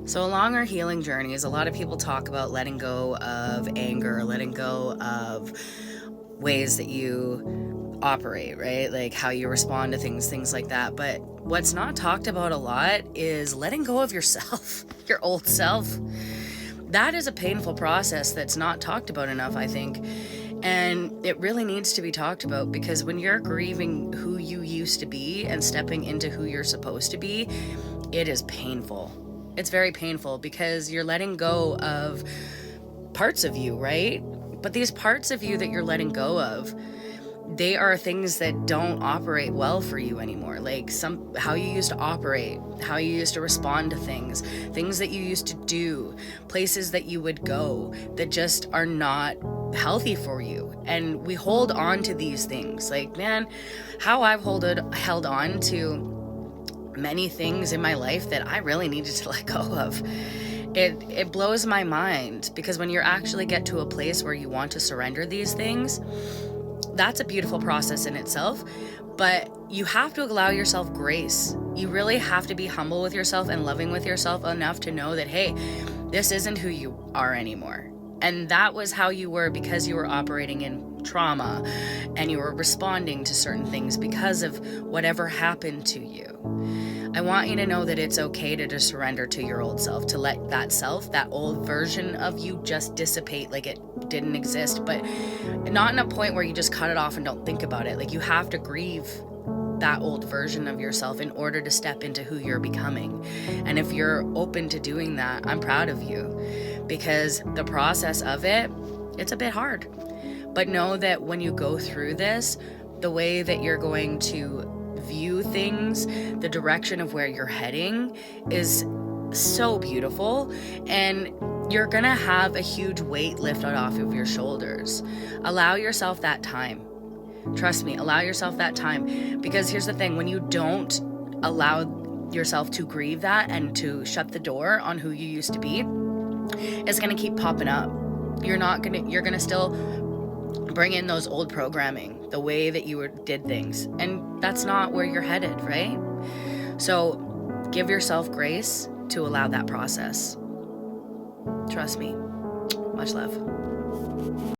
So, along our healing journeys, a lot of people talk about letting go of anger, letting go of ways that you operate, right? Like how you respond to things, things like that. But what's not talked about a lot is letting go of yourself, your old self. That is a painful process that's not talked about enough, I think. And it really needs to be talked about because when you're grieving who you used to be and stepping into who you're supposed to be, it is painful. It's very painful because you're letting go of parts of you, right? But these parts of you that you're letting go of, they are things that don't operate well for you anymore. Like how you used to operate, how you used to respond to things that you used to do, places that you would go that just are not healthy for you. And we hold on to these things. Like, man, how I've held on to many things in my life that I really needed to let go of. It blows my mind because when you actually get to a place where you want to surrender these things, that's a beautiful process in itself, but you have to allow yourself grace. You really have to be humble with yourself and loving with yourself enough to know that, hey, this isn't who you are anymore. And that was how you were because you were operating in trauma and you were responding to certain things because of whatever happened to you. I want you to know that it's okay to just surrender to your old self, to let that old version of you just dissipate like it didn't exist, but not in a point where you just cut it off and don't think about it. Like, you have to grieve that old version of yourself in order to step into who you're becoming. And if you're open to doing that, I'm proud of you because the process of it's a bit hard. But know that when you go through this, the way that you're going to view things, the direction of where you're heading is so beautiful, and you're gonna have a huge weight lifted off of your shoulders. Allow yourself that time. Trust me, allow yourself that time, because here's the thing: when you don't allow yourself to grieve that and to shut the door on who you used to be, it's gonna keep popping up. You're gonna still bring in those old programming, the way that did things, and that's not where you're headed, right? So give yourself grace to allow that process. Trust me. Much love.